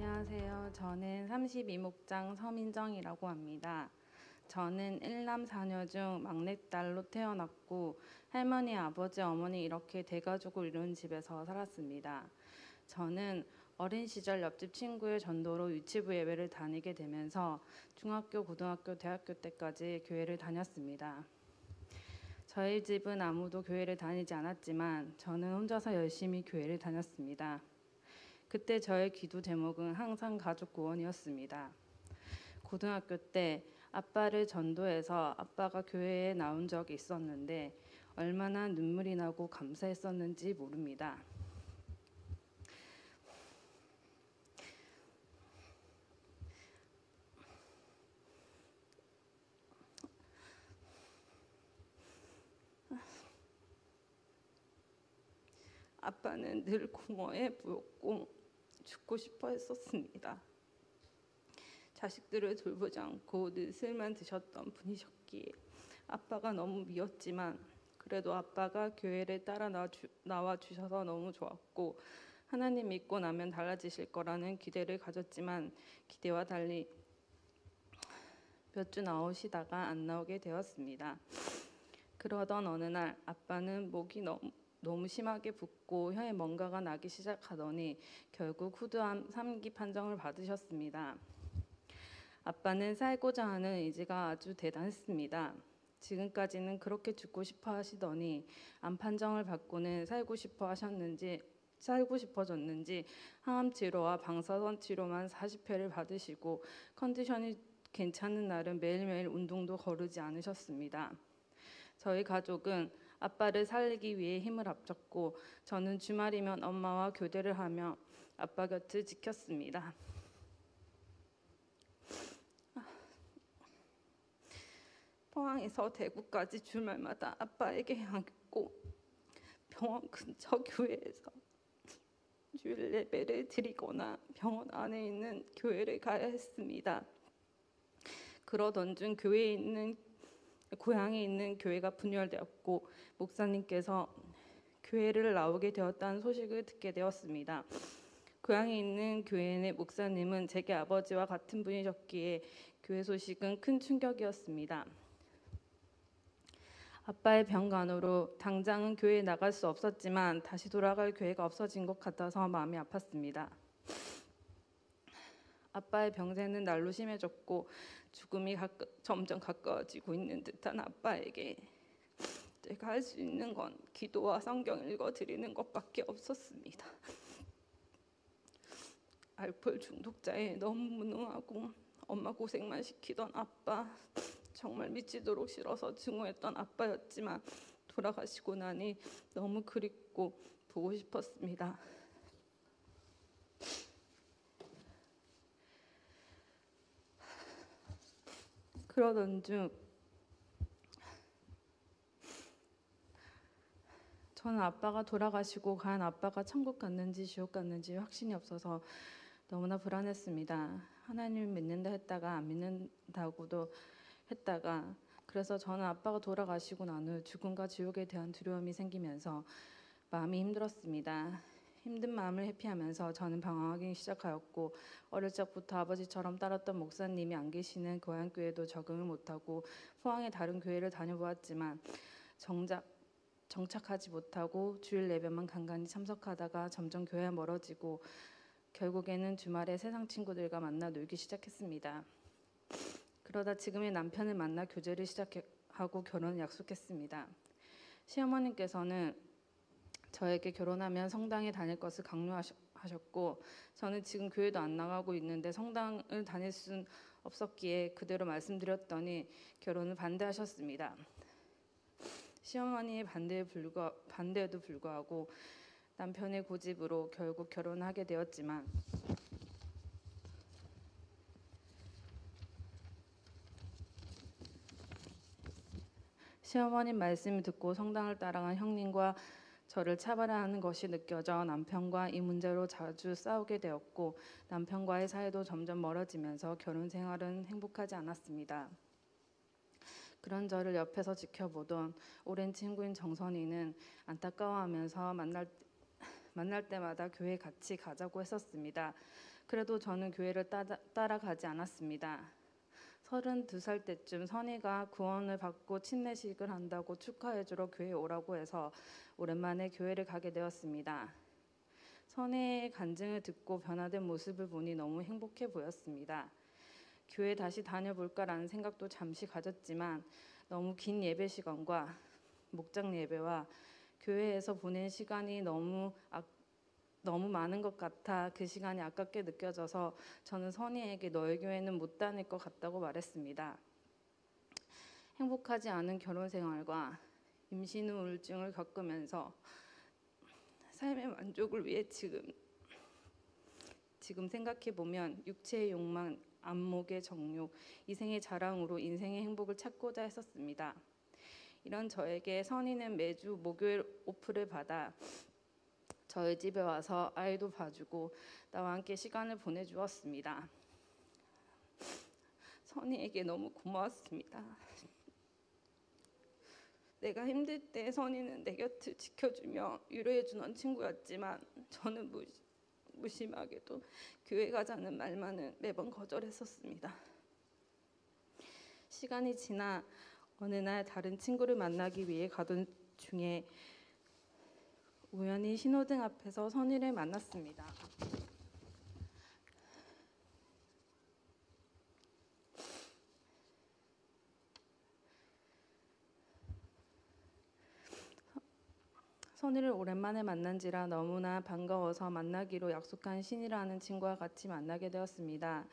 안녕하세요. 저는 32목장 서민정이라고 합니다. 저는 1남 4녀 중 막내딸로 태어났고 할머니, 아버지, 어머니 이렇게 대가족을 이룬 집에서 살았습니다. 저는 어린 시절 옆집 친구의 전도로 유치부 예배를 다니게 되면서 중학교, 고등학교, 대학교 때까지 교회를 다녔습니다. 저희 집은 아무도 교회를 다니지 않았지만 저는 혼자서 열심히 교회를 다녔습니다. 그때 저의 기도 제목은 항상 가족 구원이었습니다. 고등학교 때 아빠를 전도해서 아빠가 교회에 나온 적이 있었는데 얼마나 눈물이 나고 감사했었는지 모릅니다. 아빠는 늘 공허해 보였고 죽고 싶어 했었습니다. 자식들을 돌보지 않고 늘 술만 드셨던 분이셨기에 아빠가 너무 미웠지만 그래도 아빠가 교회를 따라 나와 주셔서 너무 좋았고 하나님 믿고 나면 달라지실 거라는 기대를 가졌지만 기대와 달리 몇 주 나오시다가 안 나오게 되었습니다. 그러던 어느 날 아빠는 목이 너무 심하게 붓고 혀에 뭔가가 나기 시작하더니 결국 후두암 3기 판정을 받으셨습니다. 아빠는 살고자 하는 의지가 아주 대단했습니다. 지금까지는 그렇게 죽고 싶어 하시더니 암 판정을 받고는 살고 싶어졌는지 항암 치료와 방사선 치료만 40회를 받으시고 컨디션이 괜찮은 날은 매일매일 운동도 거르지 않으셨습니다. 저희 가족은 아빠를 살리기 위해 힘을 합쳤고 저는 주말이면 엄마와 교대를 하며 아빠 곁을 지켰습니다. 포항에서 대구까지 주말마다 아빠에게 향했고 병원 근처 교회에서 주일 예배를 드리거나 병원 안에 있는 교회를 가야 했습니다. 그러던 중 고향에 있는 교회가 분열되었고 목사님께서 교회를 나오게 되었다는 소식을 듣게 되었습니다. 고향에 있는 교회의 목사님은 제게 아버지와 같은 분이셨기에 교회 소식은 큰 충격이었습니다. 아빠의 병간호로 당장은 교회에 나갈 수 없었지만 다시 돌아갈 교회가 없어진 것 같아서 마음이 아팠습니다. 아빠의 병세는 날로 심해졌고 죽음이 점점 가까워지고 있는 듯한 아빠에게 제가 할 수 있는 건 기도와 성경 읽어드리는 것밖에 없었습니다. 알코올 중독자에 너무 무능하고 엄마 고생만 시키던 아빠, 정말 미치도록 싫어서 증오했던 아빠였지만 돌아가시고 나니 너무 그립고 보고 싶었습니다. 그러던 중 저는 아빠가 돌아가시고 과연 아빠가 천국 갔는지 지옥 갔는지 확신이 없어서 너무나 불안했습니다. 하나님을 믿는다 했다가 안 믿는다고도 했다가 그래서 저는 아빠가 돌아가시고 난 후 죽음과 지옥에 대한 두려움이 생기면서 마음이 힘들었습니다. 힘든 마음을 회피하면서 저는 방황하기 시작하였고 어릴 적부터 아버지처럼 따랐던 목사님이 안 계시는 고향교회도 적응을 못하고 포항의 다른 교회를 다녀보았지만 정착하지 못하고 주일 예배만 간간히 참석하다가 점점 교회와 멀어지고 결국에는 주말에 세상 친구들과 만나 놀기 시작했습니다. 그러다 지금의 남편을 만나 교제를 시작하고 결혼을 약속했습니다. 시어머님께서는 저에게 결혼하면 성당에 다닐 것을 강요하셨고 저는 지금 교회도 안 나가고 있는데 성당을 다닐 순 없었기에 그대로 말씀드렸더니 결혼을 반대하셨습니다. 시어머니의 반대에도 불구하고 남편의 고집으로 결국 결혼하게 되었지만 시어머님 말씀을 듣고 성당을 따라간 형님과 저를 차별하는 것이 느껴져 남편과 이 문제로 자주 싸우게 되었고 남편과의 사이도 점점 멀어지면서 결혼 생활은 행복하지 않았습니다. 그런 저를 옆에서 지켜보던 오랜 친구인 정선이는 안타까워하면서 만날 때마다 교회 같이 가자고 했었습니다. 그래도 저는 교회를 따라가지 않았습니다. 32살 때쯤 선이가 구원을 받고 침례식을 한다고 축하해주러 교회에 오라고 해서 오랜만에 교회를 가게 되었습니다. 선의의 간증을 듣고 변화된 모습을 보니 너무 행복해 보였습니다. 교회 다시 다녀볼까라는 생각도 잠시 가졌지만 너무 긴 예배 시간과 목장 예배와 교회에서 보낸 시간이 너무 많은 것 같아 그 시간이 아깝게 느껴져서 저는 선희에게 너의 교회는 못 다닐 것 같다고 말했습니다. 행복하지 않은 결혼 생활과 임신 후 우울증을 겪으면서 삶의 만족을 위해 지금 생각해 보면 육체의 욕망, 안목의 정욕, 이생의 자랑으로 인생의 행복을 찾고자 했었습니다. 이런 저에게 선희는 매주 목요일 오프를 받아 저희 집에 와서 아이도 봐주고 나와 함께 시간을 보내주었습니다. 선희에게 너무 고마웠습니다. 내가 힘들 때 선희는 내 곁을 지켜주며 위로해주는 친구였지만 저는 무심하게도 교회 가자는 말만은 매번 거절했었습니다. 시간이 지나 어느 날 다른 친구를 만나기 위해 가던 중에 우연히 신호등 앞에서 선희를 만났습니다. 선희를 오랜만에 만난지라 너무나 반가워서 만나기로 약속한 신이라는 친구와 같이 만나게 되었습니다.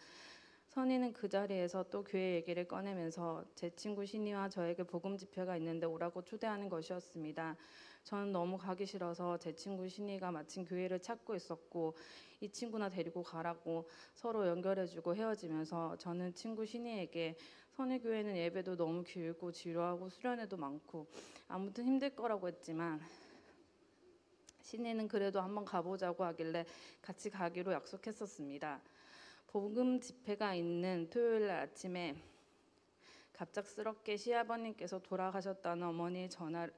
선희는 그 자리에서 또 교회 얘기를 꺼내면서 제 친구 신이와 저에게 복음 집회가 있는데 오라고 초대하는 것이었습니다. 저는 너무 가기 싫어서 제 친구 신이가 마침 교회를 찾고 있었고 이 친구나 데리고 가라고 서로 연결해주고 헤어지면서 저는 친구 신이에게 선희교회는 예배도 너무 길고 지루하고 수련회도 많고 아무튼 힘들 거라고 했지만 신이는 그래도 한번 가보자고 하길래 같이 가기로 약속했었습니다. 복음 집회가 있는 토요일 날 아침에 갑작스럽게 시아버님께서 돌아가셨다는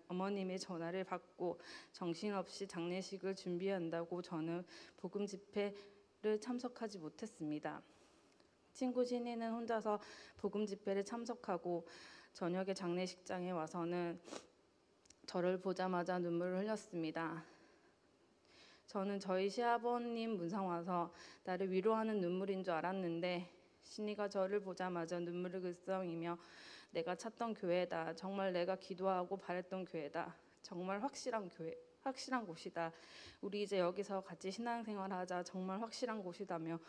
어머님의 전화를 받고 정신없이 장례식을 준비한다고 저는 복음 집회를 참석하지 못했습니다. 친구 신이는 혼자서 복음 집회를 참석하고 저녁에 장례식장에 와서는 저를 보자마자 눈물을 흘렸습니다. 저는 저희 시아버님 문상 와서 나를 위로하는 눈물인 줄 알았는데 신이가 저를 보자마자 눈물을 글썽이며 내가 찾던 교회다. 정말 내가 기도하고 바랬던 교회다. 정말 확실한 교회, 확실한 곳이다. 우리 이제 여기서 같이 신앙생활하자. 정말 확실한 곳이다며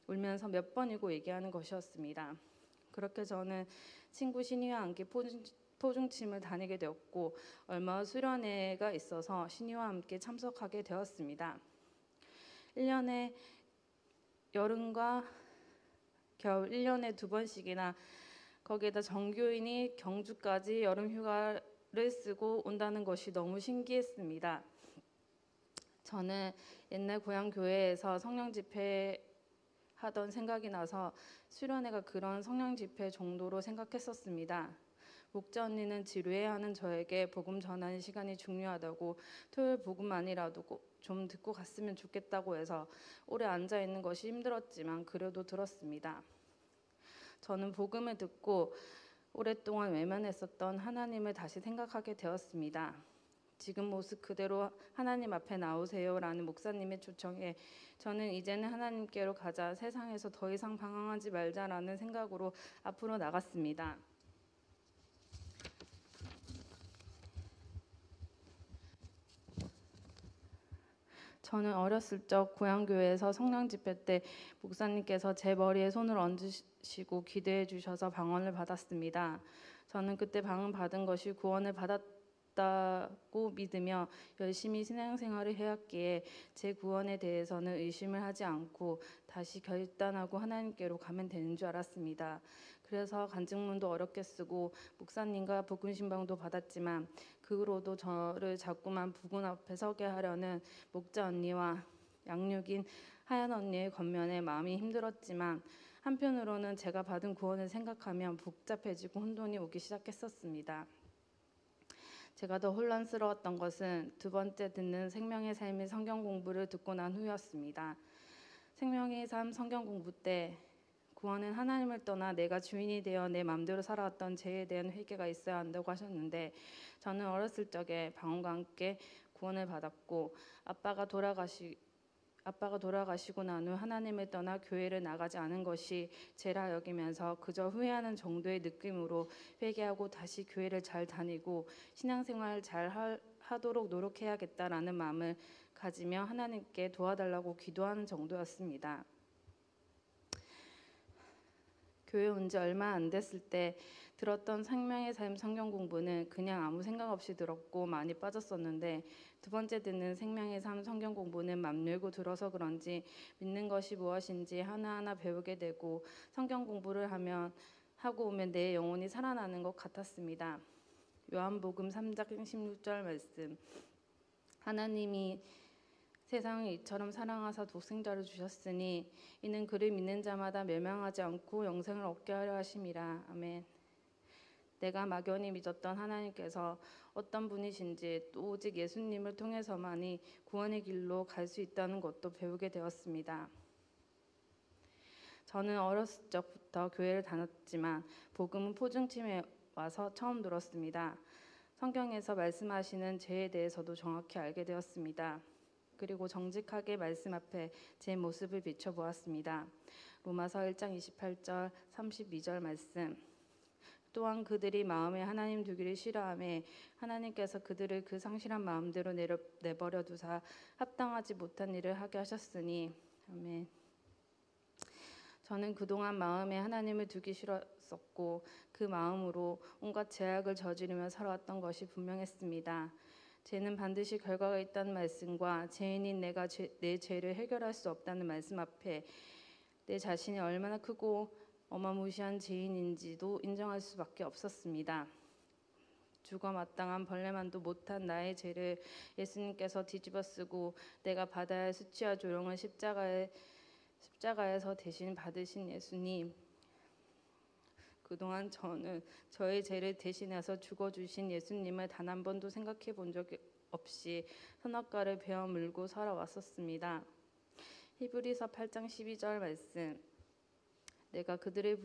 울면서 몇 번이고 얘기하는 것이었습니다. 그렇게 저는 친구 신이와 함께 포중침을 다니게 되었고 얼마 후 수련회가 있어서 신이와 함께 참석하게 되었습니다. 1년에 여름과 겨울 1년에 2번씩이나 거기에다 정교인이 경주까지 여름 휴가를 쓰고 온다는 것이 너무 신기했습니다. 저는 옛날 고향 교회에서 성령 집회 하던 생각이 나서 수련회가 그런 성령 집회 정도로 생각했었습니다. 목자 언니는 지루해하는 저에게 복음 전하는 시간이 중요하다고 토요일 복음만이라도 좀 듣고 갔으면 좋겠다고 해서 오래 앉아 있는 것이 힘들었지만 그래도 들었습니다. 저는 복음을 듣고 오랫동안 외면했었던 하나님을 다시 생각하게 되었습니다. 지금 모습 그대로 하나님 앞에 나오세요라는 목사님의 초청에 저는 이제는 하나님께로 가자, 세상에서 더 이상 방황하지 말자라는 생각으로 앞으로 나갔습니다. 저는 어렸을 적 고향교회에서 성령 집회 때 목사님께서 제 머리에 손을 얹으시고 기도해 주셔서 방언을 받았습니다. 저는 그때 방언 받은 것이 구원을 받았다고 믿으며 열심히 신앙생활을 해왔기에 제 구원에 대해서는 의심을 하지 않고 다시 결단하고 하나님께로 가면 되는 줄 알았습니다. 그래서 간증문도 어렵게 쓰고 목사님과 복음신방도 받았지만 그 후로도 저를 자꾸만 부군 앞에 서게 하려는 목자 언니와 양육인 하연 언니의 겉면에 마음이 힘들었지만 한편으로는 제가 받은 구원을 생각하면 복잡해지고 혼돈이 오기 시작했었습니다. 제가 더 혼란스러웠던 것은 두 번째 듣는 생명의 삶의 성경 공부를 듣고 난 후였습니다. 생명의 삶 성경 공부 때 구원은 하나님을 떠나 내가 주인이 되어 내 마음대로 살아왔던 죄에 대한 회개가 있어야 한다고 하셨는데, 저는 어렸을 적에 방언과 함께 구원을 받았고 아빠가 돌아가시고 난 후 하나님을 떠나 교회를 나가지 않은 것이 죄라 여기면서 그저 후회하는 정도의 느낌으로 회개하고 다시 교회를 잘 다니고 신앙생활 잘 하도록 노력해야겠다라는 마음을 가지며 하나님께 도와달라고 기도하는 정도였습니다. 교회 온 지 얼마 안 됐을 때 들었던 생명의 삶 성경 공부는 그냥 아무 생각 없이 들었고 많이 빠졌었는데, 두 번째 듣는 생명의 삶 성경 공부는 맘 열고 들어서 그런지 믿는 것이 무엇인지 하나하나 배우게 되고, 성경 공부를 하고 오면 내 영혼이 살아나는 것 같았습니다. 요한복음 3장 16절 말씀, 하나님이 세상을 이처럼 사랑하사 독생자를 주셨으니 이는 그를 믿는 자마다 멸망하지 않고 영생을 얻게 하려 하심이라. 아멘. 내가 막연히 믿었던 하나님께서 어떤 분이신지, 또 오직 예수님을 통해서만이 구원의 길로 갈 수 있다는 것도 배우게 되었습니다. 저는 어렸을 적부터 교회를 다녔지만 복음은 포중침에 와서 처음 들었습니다. 성경에서 말씀하시는 죄에 대해서도 정확히 알게 되었습니다. 그리고 정직하게 말씀 앞에 제 모습을 비춰보았습니다. 로마서 1장 28절 32절 말씀, 또한 그들이 마음에 하나님 두기를 싫어하며 하나님께서 그들을 그 상실한 마음대로 내버려 두사 합당하지 못한 일을 하게 하셨으니. 아멘. 저는 그동안 마음에 하나님을 두기 싫었었고 그 마음으로 온갖 죄악을 저지르며 살아왔던 것이 분명했습니다. 죄는 반드시 결과가 있다는 말씀과 죄인인 내가 내 죄를 해결할 수 없다는 말씀 앞에 내 자신이 얼마나 크고 어마무시한 죄인인지도 인정할 수밖에 없었습니다. 죽어 마땅한 벌레만도 못한 나의 죄를 예수님께서 뒤집어 쓰고 내가 받아야 할 수치와 조롱을 십자가에서 대신 받으신 예수님, 그동안 저는 저의 죄를 대신해서 죽어주신 예수님을 단 한 번도 생각해 본 적이 없이 선악과를 베어 물고 살아왔었습니다. 히브리서 8장 12절 말씀, 내가 그들의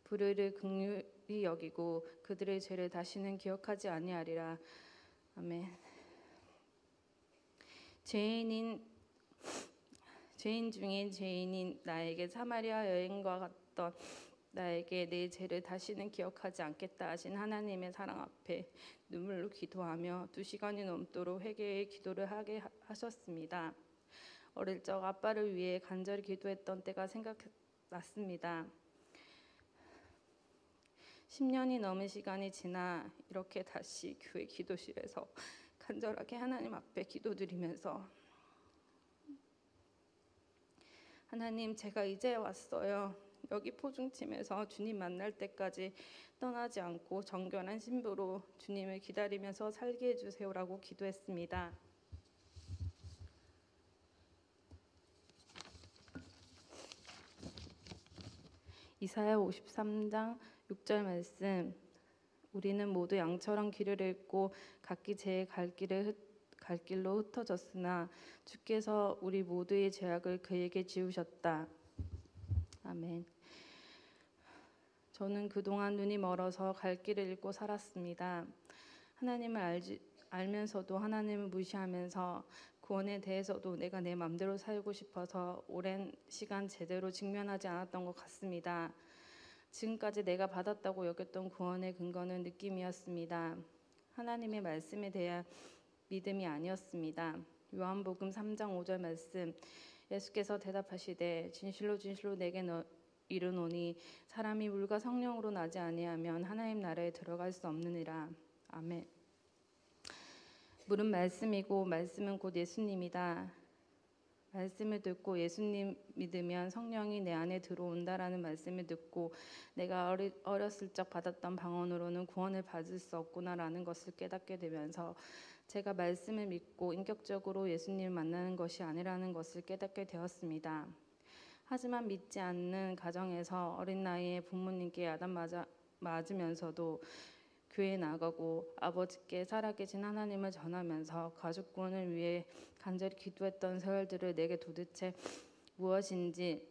불의를 긍휼히 여기고 그들의 죄를 다시는 기억하지 아니하리라. 아멘. 죄인 중에 죄인인 나에게 사마리아 여인과 같던 나에게 내 죄를 다시는 기억하지 않겠다 하신 하나님의 사랑 앞에 눈물로 기도하며 2시간이 넘도록 회개의 기도를 하게 하셨습니다. 어릴 적 아빠를 위해 간절히 기도했던 때가 생각났습니다. 10년이 넘은 시간이 지나 이렇게 다시 교회 기도실에서 간절하게 하나님 앞에 기도드리면서, 하나님, 제가 이제 왔어요. 여기 포중팀에서 주님 만날 때까지 떠나지 않고 정결한 신부로 주님을 기다리면서 살게 해주세요라고 기도했습니다. 이사야 53장 6절 말씀, 우리는 모두 양처럼 길을 잃고 각기 제 갈 길로 흩어졌으나 주께서 우리 모두의 죄악을 그에게 지우셨다. 아멘. 저는 그동안 눈이 멀어서 갈 길을 잃고 살았습니다. 하나님을 알면서도 하나님을 무시하면서 구원에 대해서도 내가 내 맘대로 살고 싶어서 오랜 시간 제대로 직면하지 않았던 것 같습니다. 지금까지 내가 받았다고 여겼던 구원의 근거는 느낌이었습니다. 하나님의 말씀에 대한 믿음이 아니었습니다. 요한복음 3장 5절 말씀, 예수께서 대답하시되 진실로 진실로 내게 이르노니 사람이 물과 성령으로 나지 아니하면 하나님 나라에 들어갈 수 없느니라. 아멘. 물은 말씀이고 말씀은 곧 예수님이다. 말씀을 듣고 예수님 믿으면 성령이 내 안에 들어온다라는 말씀을 듣고 내가 어렸을 적 받았던 방언으로는 구원을 받을 수 없구나라는 것을 깨닫게 되면서 제가 말씀을 믿고 인격적으로 예수님을 만나는 것이 아니라는 것을 깨닫게 되었습니다. 하지만 믿지 않는 가정에서 어린 나이에 부모님께 맞으면서도 교회에 나가고 아버지께 살아계신 하나님을 전하면서 가족 구원을 위해 간절히 기도했던 세월들을 내게 도대체 무엇인지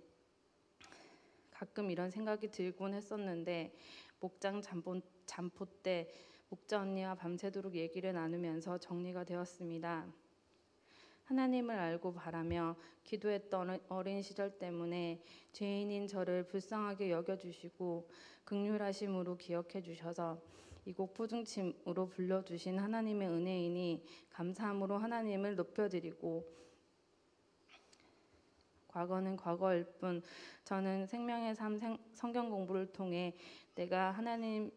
가끔 이런 생각이 들곤 했었는데 목장 잠포 때 목자 언니와 밤새도록 얘기를 나누면서 정리가 되었습니다. 하나님을 알고 바라며 기도했던 어린 시절 때문에 죄인인 저를 불쌍하게 여겨주시고 긍휼하심으로 기억해 주셔서 이 곡 포중침으로 불러주신 하나님의 은혜이니 감사함으로 하나님을 높여드리고, 과거는 과거일 뿐 저는 생명의 삶 성경 공부를 통해 내가 하나님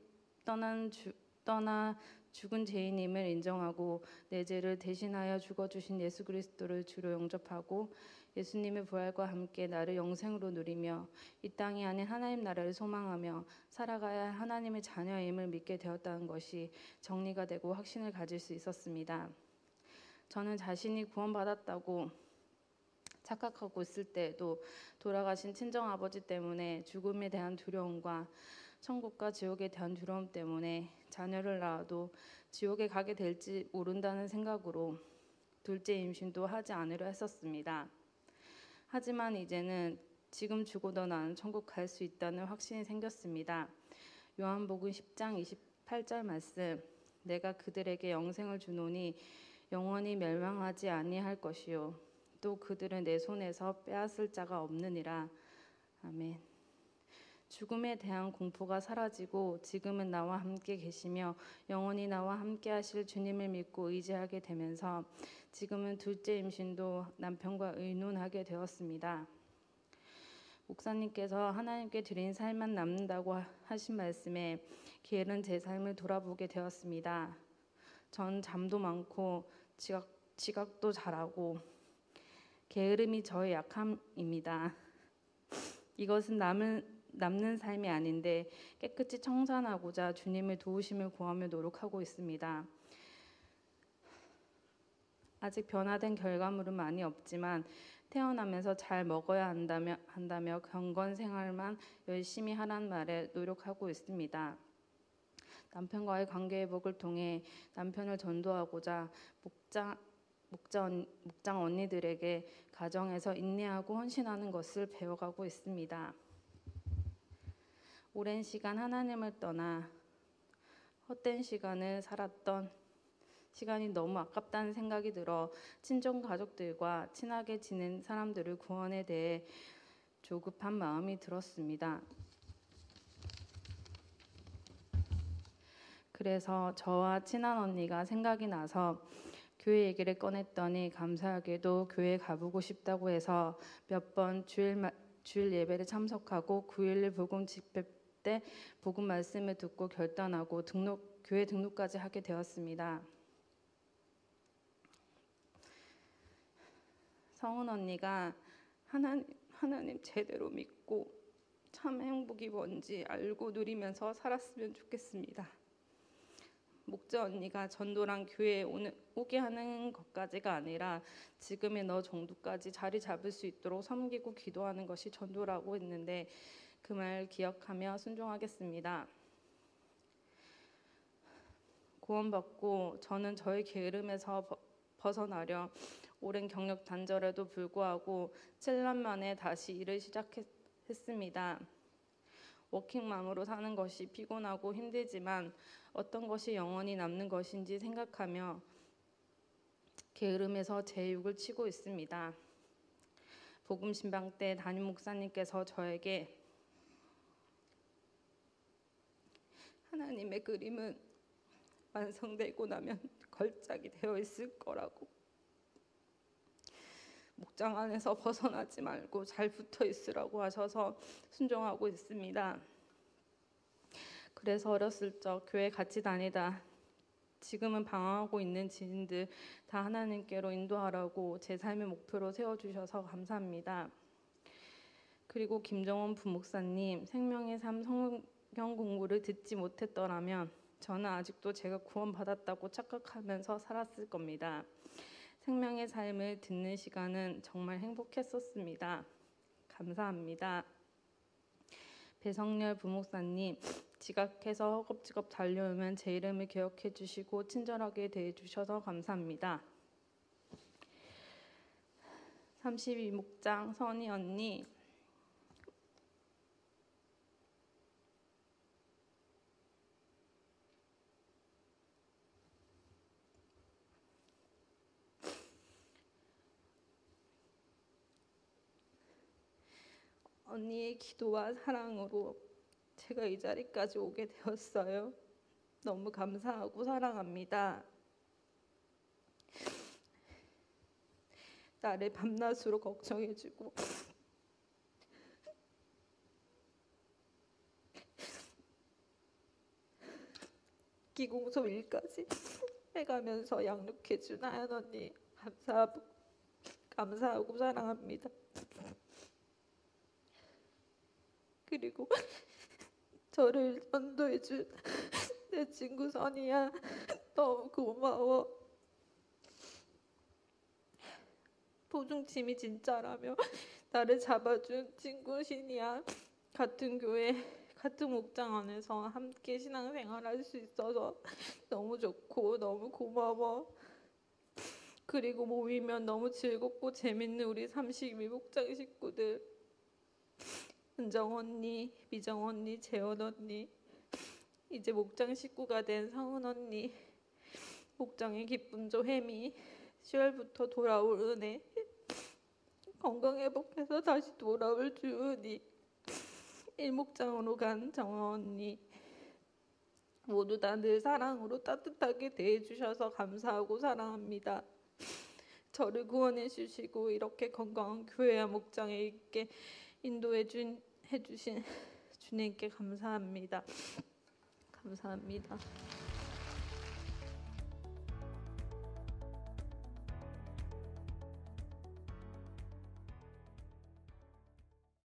떠나 죽은 죄인임을 인정하고 내 죄를 대신하여 죽어주신 예수 그리스도를 주로 영접하고 예수님의 부활과 함께 나를 영생으로 누리며 이 땅이 아닌 하나님 나라를 소망하며 살아가야 할 하나님의 자녀임을 믿게 되었다는 것이 정리가 되고 확신을 가질 수 있었습니다. 저는 자신이 구원받았다고 착각하고 있을 때에도 돌아가신 친정아버지 때문에 죽음에 대한 두려움과 천국과 지옥에 대한 두려움 때문에 자녀를 낳아도 지옥에 가게 될지 모른다는 생각으로 둘째 임신도 하지 않으려 했었습니다. 하지만 이제는 지금 죽어도 나는 천국 갈 수 있다는 확신이 생겼습니다. 요한복음 10장 28절 말씀, 내가 그들에게 영생을 주노니 영원히 멸망하지 아니할 것이요 또 그들은 내 손에서 빼앗을 자가 없느니라. 아멘. 죽음에 대한 공포가 사라지고 지금은 나와 함께 계시며 영원히 나와 함께 하실 주님을 믿고 의지하게 되면서 지금은 둘째 임신도 남편과 의논하게 되었습니다. 목사님께서 하나님께 드린 삶만 남는다고 하신 말씀에 게으른 제 삶을 돌아보게 되었습니다. 전 잠도 많고 지각도 잘하고 게으름이 저의 약함입니다. 이것은 남는 삶이 아닌데 깨끗이 청산하고자 주님의 도우심을 구하며 노력하고 있습니다. 아직 변화된 결과물은 많이 없지만 태어나면서 잘 먹어야 한다며 경건 생활만 열심히 하라는 말에 노력하고 있습니다. 남편과의 관계 회복을 통해 남편을 전도하고자 목장 언니들에게 가정에서 인내하고 헌신하는 것을 배워가고 있습니다. 오랜 시간 하나님을 떠나 헛된 시간을 살았던 시간이 너무 아깝다는 생각이 들어 친정 가족들과 친하게 지낸 사람들을 구원에 대해 조급한 마음이 들었습니다. 그래서 저와 친한 언니가 생각이 나서 교회 얘기를 꺼냈더니 감사하게도 교회 가보고 싶다고 해서 몇 번 주일 예배를 참석하고 9.11 복음 집회 때 복음 말씀을 듣고 결단하고 교회 등록까지 하게 되었습니다. 성은 언니가 하나님 제대로 믿고 참 행복이 뭔지 알고 누리면서 살았으면 좋겠습니다. 목자 언니가 전도랑 교회에 오게 하는 것까지가 아니라 지금의 너 정도까지 자리 잡을 수 있도록 섬기고 기도하는 것이 전도라고 했는데 그 말 기억하며 순종하겠습니다. 구원받고 저는 저의 게으름에서 벗어나려 오랜 경력 단절에도 불구하고 7년 만에 다시 일을 시작했습니다. 워킹맘으로 사는 것이 피곤하고 힘들지만 어떤 것이 영원히 남는 것인지 생각하며 게으름에서 제 육을 치고 있습니다. 복음 신방 때 담임 목사님께서 저에게 하나님의 그림은 완성되고 나면 걸작이 되어 있을 거라고, 목장 안에서 벗어나지 말고 잘 붙어 있으라고 하셔서 순종하고 있습니다. 그래서 어렸을 적 교회 같이 다니다 지금은 방황하고 있는 지인들 다 하나님께로 인도하라고 제 삶의 목표로 세워주셔서 감사합니다. 그리고 김정원 부목사님, 생명의 삶 성경 공부를 듣지 못했더라면 저는 아직도 제가 구원받았다고 착각하면서 살았을 겁니다. 생명의 삶을 듣는 시간은 정말 행복했었습니다. 감사합니다. 배성열 부목사님, 지각해서 허겁지겁 달려오면 제 이름을 기억해 주시고 친절하게 대해 주셔서 감사합니다. 32목장 선희 언니, 언니의 기도와 사랑으로 제가 이 자리까지 오게 되었어요. 너무 감사하고 사랑합니다. 나를 밤낮으로 걱정해주고 기공소 일까지 해가면서 양육해준 하연 언니 감사하고 사랑합니다. 그리고 저를 전도해준 내 친구 선이야, 너무 고마워. 보중침이 진짜라며 나를 잡아준 친구 신이야. 같은 교회, 같은 목장 안에서 함께 신앙생활할 수 있어서 너무 좋고 너무 고마워. 그리고 모이면 너무 즐겁고 재밌는 우리 32목장 식구들, 은정 언니, 미정 언니, 재원 언니, 이제 목장 식구가 된 성은 언니, 목장의 기쁨조 혜미, 10월부터 돌아올 은혜, 건강 회복해서 다시 돌아올 주은이, 일목장으로 간 정아 언니, 모두 다 늘 사랑으로 따뜻하게 대해주셔서 감사하고 사랑합니다. 저를 구원해 주시고 이렇게 건강한 교회와 목장에 있게 해주신 주님께 감사합니다. 감사합니다.